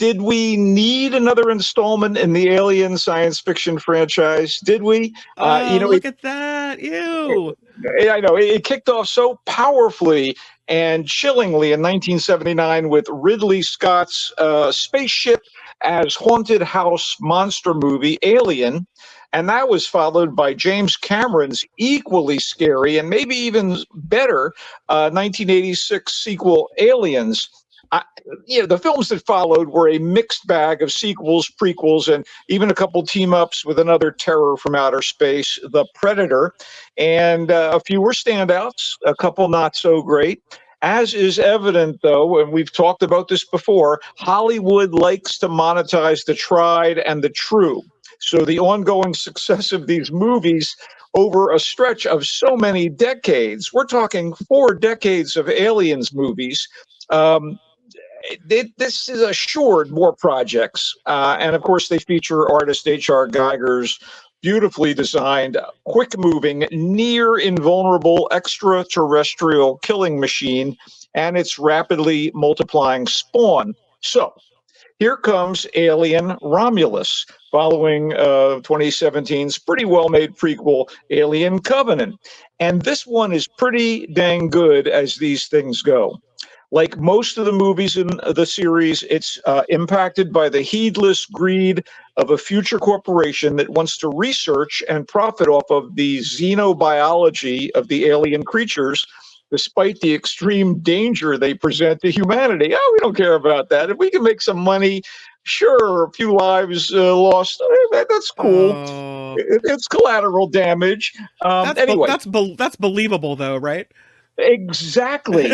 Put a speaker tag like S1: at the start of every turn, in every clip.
S1: did we need another installment in the Alien science fiction franchise? Did we?
S2: Oh, look at that. Ew.
S1: I know it kicked off so powerfully and chillingly in 1979 with Ridley Scott's spaceship as haunted house monster movie Alien. And that was followed by James Cameron's equally scary and maybe even better 1986 sequel Aliens. I, the films that followed were a mixed bag of sequels, prequels, and even a couple team ups with another terror from outer space, The Predator. And a few were standouts, a couple not so great. As is evident, though, and we've talked about this before, Hollywood likes to monetize the tried and the true. So the ongoing success of these movies over a stretch of so many decades, we're talking 4 decades of Aliens movies. Um, this is assured more projects. And of course, they feature artist H.R. Geiger's beautifully designed, quick moving, near invulnerable extraterrestrial killing machine and its rapidly multiplying spawn. So, here comes Alien Romulus, following 2017's pretty well made prequel, Alien Covenant. And this one is pretty dang good as these things go. Like most of the movies in the series, it's impacted by the heedless greed of a future corporation that wants to research and profit off of the xenobiology of the alien creatures, despite the extreme danger they present to humanity. Oh, we don't care about that. If we can make some money, sure, a few lives lost, that's cool.
S2: Oh,
S1: It's collateral damage. Anyway,
S2: that's believable though, right?
S1: exactly.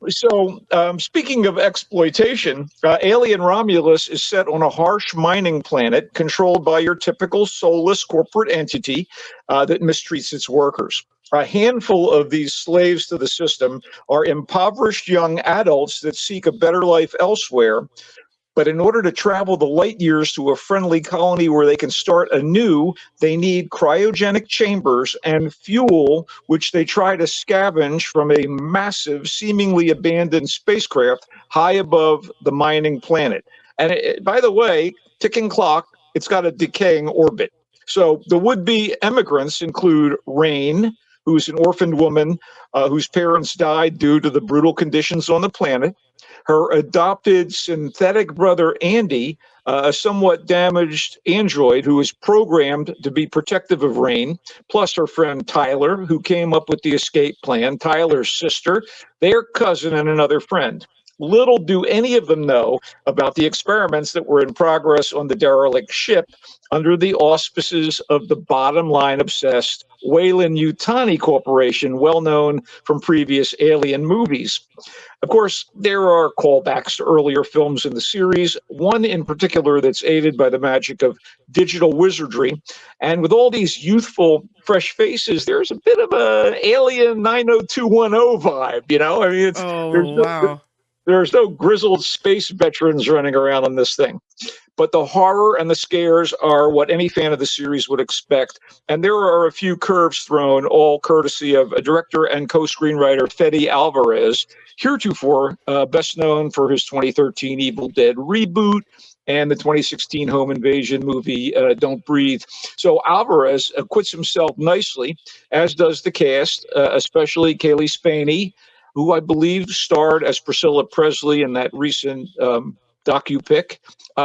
S1: So, speaking of exploitation, Alien Romulus is set on a harsh mining planet controlled by your typical soulless corporate entity that mistreats its workers. A handful of these slaves to the system are impoverished young adults that seek a better life elsewhere. But in order to travel the light years to a friendly colony where they can start anew, they need cryogenic chambers and fuel, which they try to scavenge from a massive, seemingly abandoned spacecraft high above the mining planet. And by the way, ticking clock, it's got a decaying orbit. So the would be emigrants include Rain, who's an orphaned woman whose parents died due to the brutal conditions on the planet, her adopted synthetic brother, Andy, a somewhat damaged android who is programmed to be protective of Rain, plus her friend Tyler, who came up with the escape plan, Tyler's sister, their cousin, and another friend. Little do any of them know about the experiments that were in progress on the derelict ship under the auspices of the bottom line obsessed Weyland-Yutani Corporation, well known from previous Alien movies. Of course, there are callbacks to earlier films in the series, one in particular that's aided by the magic of digital wizardry. And with all these youthful, fresh faces, there's a bit of a Alien 90210 vibe, you know? I mean,
S2: Oh, wow.
S1: there's no grizzled space veterans running around on this thing. But the horror and the scares are what any fan of the series would expect. And there are a few curves thrown, all courtesy of a director and co-screenwriter Fede Alvarez, heretofore best known for his 2013 Evil Dead reboot and the 2016 home invasion movie Don't Breathe. So Alvarez acquits himself nicely, as does the cast, especially Kaylee Spaney, who I believe starred as Priscilla Presley in that recent docu-pic.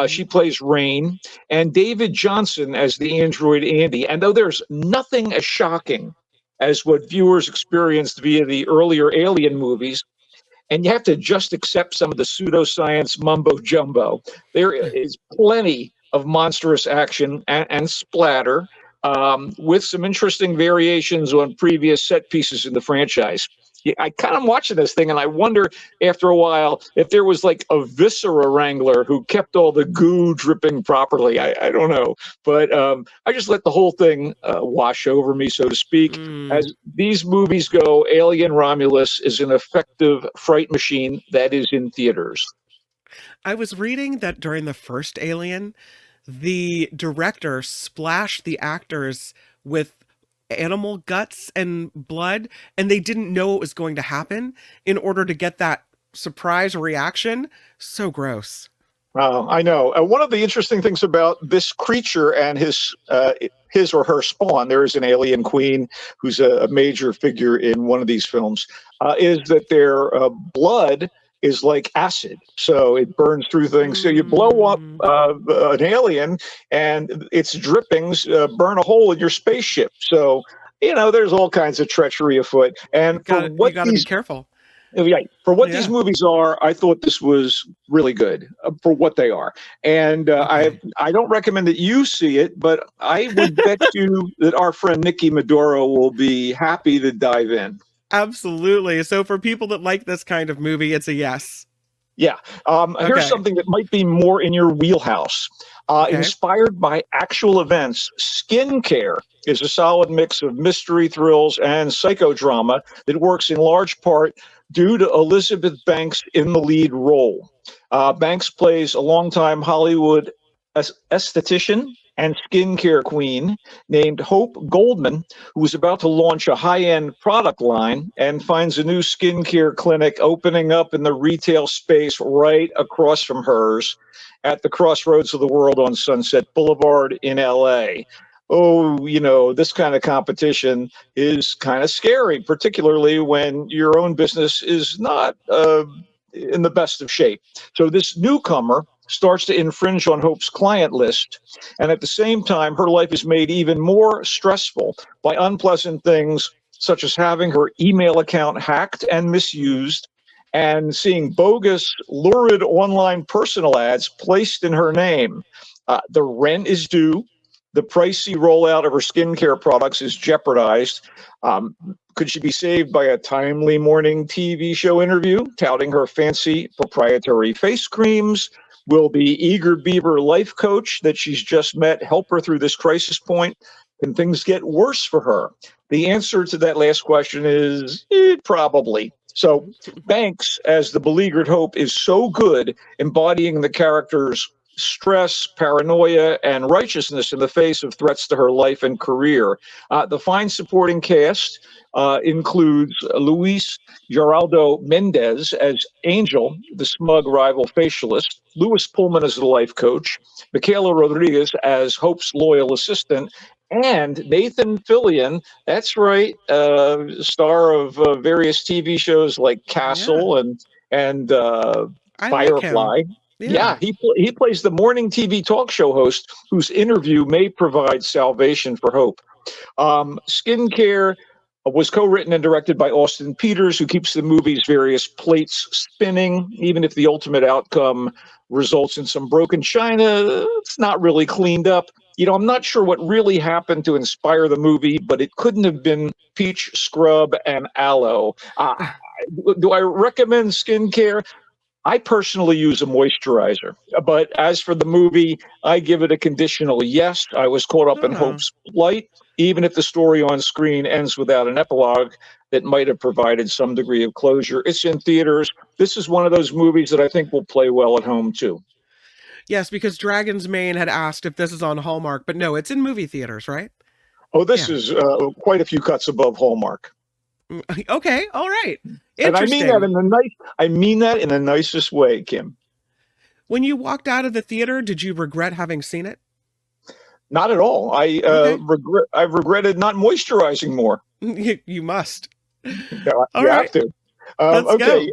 S1: She plays Rain, and David Johnson as the android Andy. And though there's nothing as shocking as what viewers experienced via the earlier Alien movies, and you have to just accept some of the pseudoscience mumbo jumbo, there is plenty of monstrous action and splatter, with some interesting variations on previous set pieces in the franchise. Yeah, I kind of watching this thing and I wonder after a while if there was like a viscera wrangler who kept all the goo dripping properly. I don't know. But I just let the whole thing wash over me, so to speak.
S2: Mm.
S1: As these movies go, Alien Romulus is an effective fright machine that is in theaters.
S2: I was reading that during the first Alien, the director splashed the actors with animal guts and blood, and they didn't know it was going to happen in order to get that surprise reaction. So gross.
S1: I know. One of the interesting things about this creature and his or her spawn, there is an alien queen who's a major figure in one of these films, is that their blood is like acid, so it burns through things. So you blow up
S2: Mm,
S1: an alien, and its drippings burn a hole in your spaceship. So there's all kinds of treachery afoot. And for
S2: you
S1: what
S2: got to be
S1: these
S2: careful.
S1: Yeah, for what these
S2: Yeah.
S1: movies are, I thought this was really good for what they are, and
S2: Okay.
S1: I don't recommend that you see it, but I would bet you that our friend Nikki Maduro will be happy to dive in.
S2: Absolutely. So for people that like this kind of movie, it's a yes.
S1: Yeah. Here's
S2: Okay.
S1: something that might be more in your wheelhouse.
S2: Okay.
S1: Inspired by actual events, Skincare is a solid mix of mystery, thrills, and psychodrama that works in large part due to Elizabeth Banks in the lead role. Banks plays a longtime Hollywood esthetician and skincare queen named Hope Goldman, who is about to launch a high end product line and finds a new skincare clinic opening up in the retail space right across from hers at the crossroads of the world on Sunset Boulevard in LA. Oh, this kind of competition is kind of scary, particularly when your own business is not in the best of shape. So, this newcomer starts to infringe on Hope's client list. And at the same time, her life is made even more stressful by unpleasant things such as having her email account hacked and misused and seeing bogus, lurid online personal ads placed in her name. The rent is due. The pricey rollout of her skincare products is jeopardized. Could she be saved by a timely morning TV show interview touting her fancy proprietary face creams? Will the eager beaver life coach that she's just met help her through this crisis point? Can things get worse for her? The answer to that last question is probably. So, Banks, as the beleaguered Hope, is so good embodying the character's stress, paranoia, and righteousness in the face of threats to her life and career. The fine supporting cast includes Luis Geraldo Mendez as Angel, the smug rival facialist, Louis Pullman as the life coach, Michaela Rodriguez as Hope's loyal assistant, and Nathan Fillion, that's right, star of various TV shows like
S2: Yeah.
S1: Castle and
S2: I like him.
S1: Firefly.
S2: Yeah.
S1: Yeah, he plays the morning TV talk show host whose interview may provide salvation for Hope. Skincare was co-written and directed by Austin Peters, who keeps the movie's various plates spinning, even if the ultimate outcome results in some broken china. It's not really cleaned up. I'm not sure what really happened to inspire the movie, but it couldn't have been peach scrub and aloe. Do I recommend skincare? I personally use a moisturizer, but as for the movie, I give it a conditional yes. I was caught up in
S2: Oh.
S1: Hope's plight, even if the story on screen ends without an epilogue that might have provided some degree of closure. It's in theaters. This is one of those movies that I think will play well at home too.
S2: Yes, because Dragon's Mane had asked if this is on Hallmark, but no, it's in movie theaters, right?
S1: Oh, this
S2: Yeah.
S1: is quite a few cuts above Hallmark.
S2: Okay, all right.
S1: And I mean that
S2: Interesting.
S1: I mean that in the nicest way, Kim.
S2: When you walked out of the theater, did you regret having seen it?
S1: Not at all.
S2: Okay.
S1: I've regretted not moisturizing more.
S2: You must. All
S1: You have
S2: right,
S1: to.
S2: let's
S1: Okay.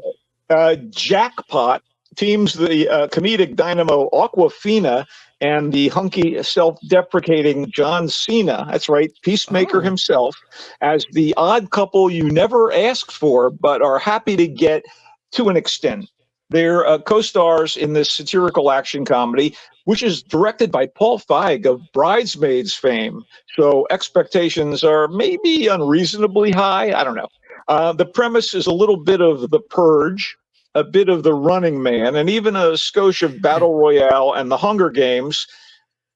S2: go.
S1: Jackpot teams the comedic dynamo Aquafina and the hunky, self-deprecating John Cena. That's right, Peacemaker
S2: Oh,
S1: himself, as the odd couple you never asked for, but are happy to get to an extent. They're co-stars in this satirical action comedy, which is directed by Paul Feig of Bridesmaids fame. So expectations are maybe unreasonably high. I don't know. The premise is a little bit of The Purge, a bit of The Running Man, and even a skosh of Battle Royale and The Hunger Games.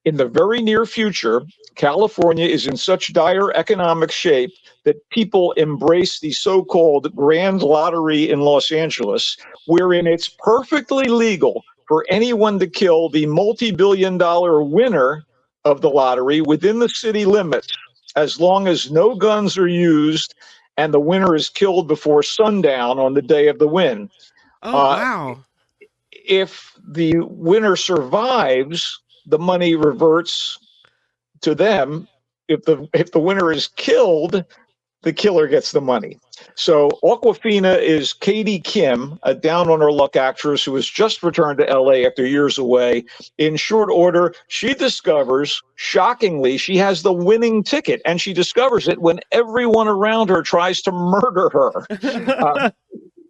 S1: In the very near future, California is in such dire economic shape that people embrace the so called grand lottery in Los Angeles, wherein it's perfectly legal for anyone to kill the multi billion-dollar winner of the lottery within the city limits, as long as no guns are used and the winner is killed before sundown on the day of the win.
S2: oh,
S1: Uh,
S2: wow.
S1: if the winner survives, the money reverts to them. If the winner is killed, the killer gets the money. So Aquafina is Katie Kim, a down on her luck actress who has just returned to LA after years away. In short order, she discovers, shockingly, she has the winning ticket, and she discovers it when everyone around her tries to murder her. Uh,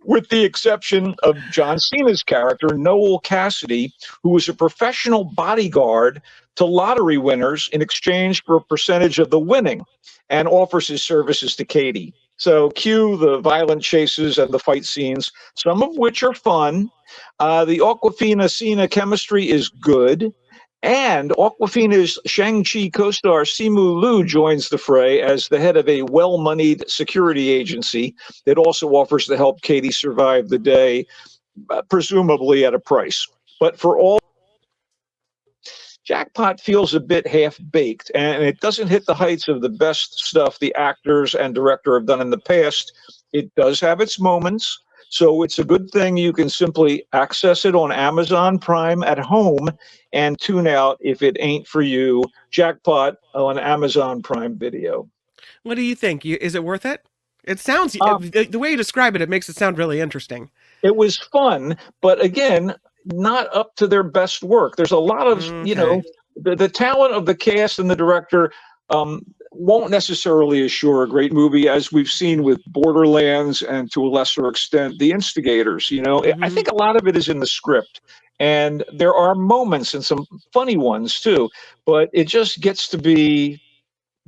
S1: with the exception of John Cena's character, Noel Cassidy, who is a professional bodyguard to lottery winners in exchange for a percentage of the winning and offers his services to Katie. So cue the violent chases and the fight scenes, some of which are fun. The Aquafina Cena chemistry is good. And Aquafina's Shang-Chi co-star Simu Liu joins the fray as the head of a well-moneyed security agency that also offers to help Katie survive the day, presumably at a price. But for all, Jackpot feels a bit half-baked, and it doesn't hit the heights of the best stuff the actors and director have done in the past. It does have its moments, so it's a good thing you can simply access it on Amazon Prime at home and tune out if it ain't for you. Jackpot on Amazon Prime Video.
S2: What do you think? Is it worth it? It sounds
S1: Uh,
S2: the way you describe it, it makes it sound really interesting.
S1: it was fun, but again, not up to their best work. There's a lot of,
S2: Okay.
S1: the talent of the cast and the director won't necessarily assure a great movie, as we've seen with Borderlands and to a lesser extent, The Instigators. I
S2: Hmm.
S1: think a lot of it is in the script. And there are moments and some funny ones too, but it just gets to be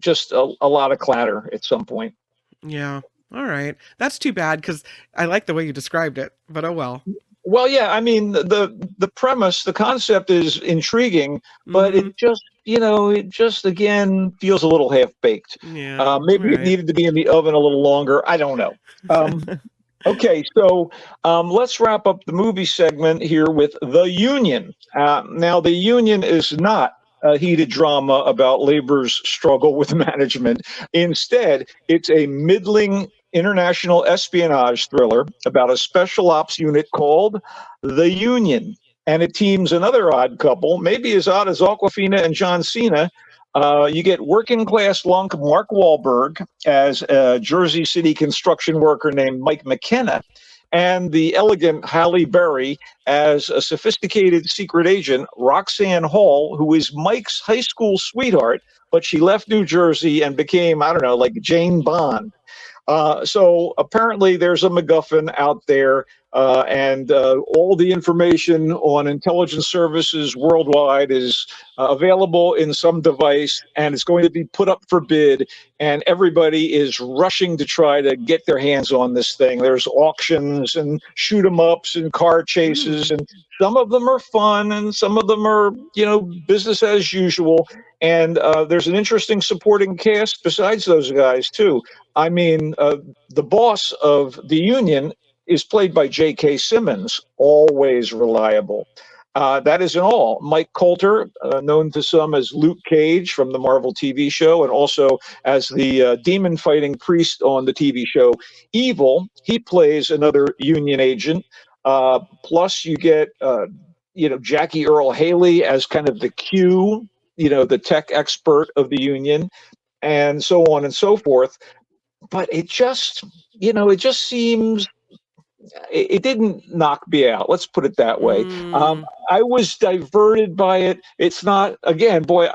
S1: just a lot of clatter at some point.
S2: Yeah. All right. That's too bad because I like the way you described it, but oh well.
S1: Well, yeah, I mean the premise, the concept is intriguing, but
S2: Hmm.
S1: it just again feels a little half baked.
S2: Yeah. All
S1: Maybe it
S2: right.
S1: needed to be in the oven a little longer. I don't know. Um, okay, so let's wrap up the movie segment here with The Union. Now, The Union is not a heated drama about labor's struggle with management. Instead, it's a middling international espionage thriller about a special ops unit called The Union. And it teams another odd couple, maybe as odd as Aquafina and John Cena. You get working class lunk Mark Wahlberg as a Jersey City construction worker named Mike McKenna, and the elegant Halle Berry as a sophisticated secret agent, Roxanne Hall, who is Mike's high school sweetheart, but she left New Jersey and became, I don't know, like Jane Bond. So apparently there's a MacGuffin out there, and all the information on intelligence services worldwide is available in some device, and it's going to be put up for bid, and everybody is rushing to try to get their hands on this thing. There's auctions and shoot 'em ups and car chases,
S2: Mm.
S1: and some of them are fun and some of them are, business as usual. And there's an interesting supporting cast besides those guys too. I mean, the boss of the union is played by J.K. Simmons, always reliable. That isn't all. Mike Coulter, known to some as Luke Cage from the Marvel TV show, and also as the demon fighting priest on the TV show Evil, he plays another union agent. Plus, you get, Jackie Earl Haley as kind of the Q, the tech expert of the union, and so on and so forth. But it just seems it didn't knock me out. Let's put it that way.
S2: Mm.
S1: I was diverted by it. It's not, again, boy,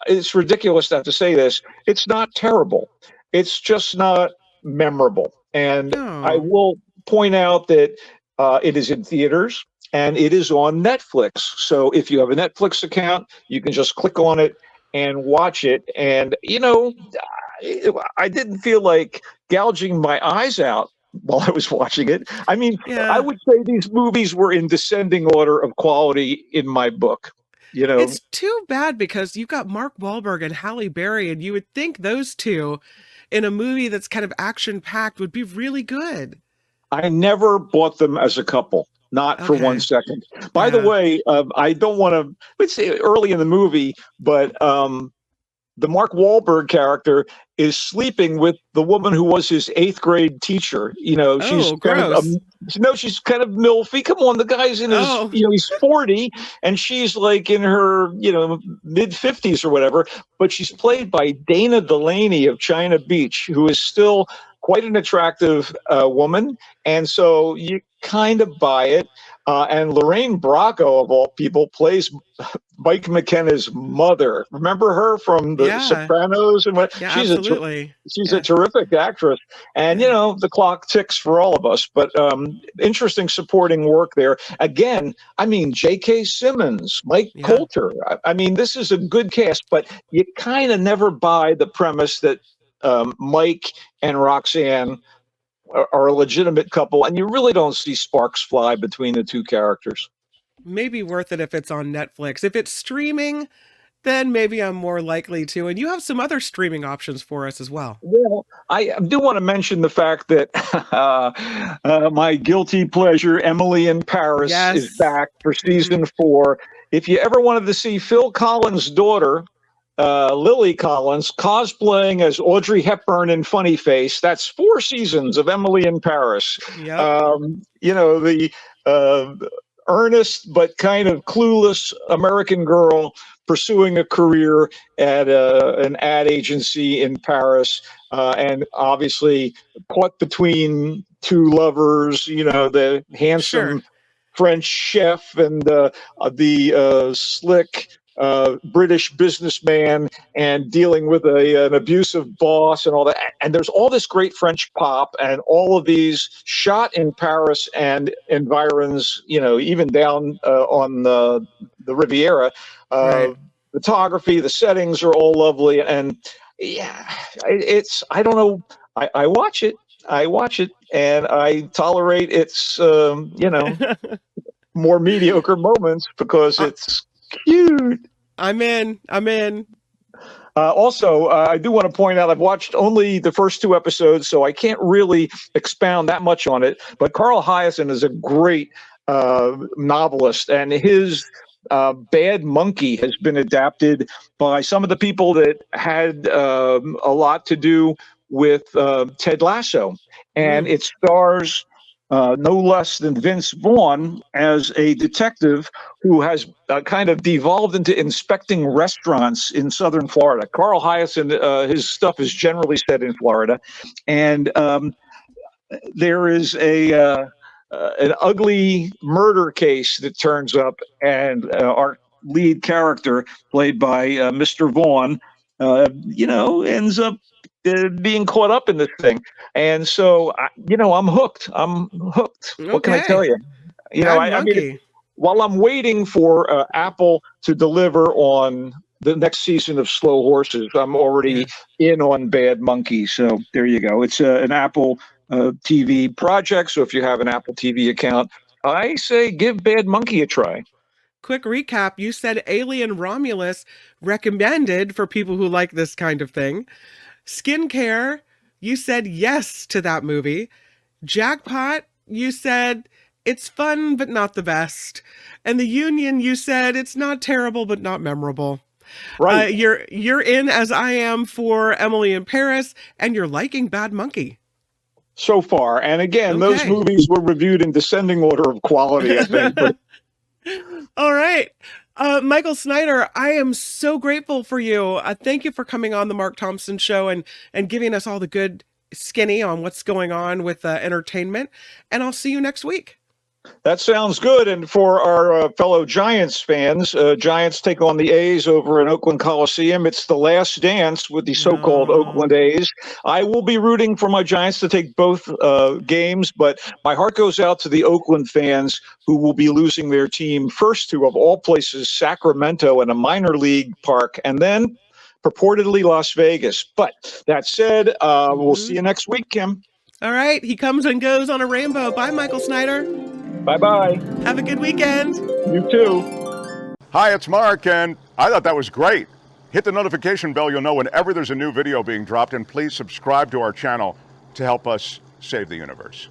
S1: it's ridiculous not to say this. It's not terrible. It's just not memorable. And I
S2: Oh.
S1: will point out that it is in theaters and it is on Netflix. So if you have a Netflix account, you can just click on it and watch it. And, I didn't feel like gouging my eyes out while I was watching it. I mean, I
S2: Yeah.
S1: would say these movies were in descending order of quality in my book. You know,
S2: It's too bad because you've got Mark Wahlberg and Halle Berry, and you would think those two in a movie that's kind of action packed would be really good.
S1: I never bought them as a couple, not for one
S2: Okay.
S1: second. By the
S2: Yeah.
S1: way, I don't want to, let's say early in the movie, but the Mark Wahlberg character is sleeping with the woman who was his 8th grade teacher. She's
S2: Oh,
S1: kind of
S2: gross.
S1: she's kind of milfy. Come on, the guy's in his
S2: Oh,
S1: he's 40 and she's like in her mid 50s or whatever. But she's played by Dana Delaney of China Beach, who is still quite an attractive woman, and so you kind of buy it. And Lorraine Bracco, of all people, plays Mike McKenna's mother. Remember her from The
S2: yeah.
S1: Sopranos and what?
S2: Yeah, absolutely.
S1: She's a
S2: Yeah.
S1: terrific actress, and
S2: Yeah.
S1: the clock ticks for all of us. But interesting supporting work there. Again, I mean, J.K. Simmons, Mike
S2: Yeah.
S1: Coulter. I mean, this is a good cast, but you kind of never buy the premise that Mike and Roxanne are a legitimate couple, and you really don't see sparks fly between the two characters.
S2: Maybe worth it if it's on Netflix. If it's streaming, then maybe I'm more likely to. And you have some other streaming options for us as well.
S1: Well, I do want to mention the fact that my guilty pleasure, Emily in Paris, is
S2: Yes.
S1: back for season 4. If you ever wanted to see Phil Collins' daughter, Lily Collins, cosplaying as Audrey Hepburn in Funny Face, that's 4 seasons of Emily in Paris.
S2: Yep.
S1: The earnest but kind of clueless American girl pursuing a career at an ad agency in Paris, and obviously caught between 2 lovers, the handsome
S2: Sure.
S1: French chef and the slick British businessman, and dealing with an abusive boss and all that. And there's all this great French pop and all of these shot in Paris and environs, even down on the Riviera.
S2: Right.
S1: Photography, the settings are all lovely. And yeah, I don't know. I watch it. And I tolerate its, more mediocre moments because
S2: I-
S1: it's cute.
S2: I'm in.
S1: Also, I do want to point out I've watched only the first 2 episodes, so I can't really expound that much on it. But Carl Hiaasen is a great novelist, and his Bad Monkey has been adapted by some of the people that had a lot to do with Ted Lasso. And it stars no less than Vince Vaughn as a detective who has kind of devolved into inspecting restaurants in southern Florida. Carl Hiaasen, his stuff is generally set in Florida, and there is an ugly murder case that turns up, and our lead character, played by Mr. Vaughn, ends up being caught up in this thing. And so, I'm hooked. What can I tell
S2: Okay.
S1: you?
S2: Bad
S1: I mean,
S2: Monkey.
S1: while I'm waiting for Apple to deliver on the next season of Slow Horses, I'm already
S2: Yeah.
S1: in on Bad Monkey. So there you go. It's an Apple TV project. So if you have an Apple TV account, I say give Bad Monkey a try.
S2: Quick recap. You said Alien Romulus recommended for people who like this kind of thing. Skincare, you said yes to that movie. Jackpot, you said it's fun but not the best. And The Union, you said it's not terrible but not memorable.
S1: Right.
S2: You're in as I am for Emily in Paris, and you're liking Bad Monkey.
S1: So far. And again, those
S2: Okay.
S1: movies were reviewed in descending order of quality, I think. But
S2: All right. Michael Snyder, I am so grateful for you. Thank you for coming on the Mark Thompson Show and giving us all the good skinny on what's going on with entertainment. And I'll see you next week.
S1: that sounds good. And for our fellow Giants fans, Giants take on the A's over in Oakland Coliseum. It's the last dance with the so-called Oakland
S2: No.
S1: A's. I will be rooting for my Giants to take both games, but my heart goes out to the Oakland fans who will be losing their team first to, of all places, Sacramento in a minor league park, and then purportedly Las Vegas. But that said, we'll see you next week, Kim.
S2: All right. He comes and goes on a rainbow. Bye, Michael Snyder.
S1: Bye-bye.
S2: Have a good weekend.
S1: You too.
S3: Hi, it's Mark, and I thought that was great. Hit the notification bell, you'll know whenever there's a new video being dropped, and please subscribe to our channel to help us save the universe.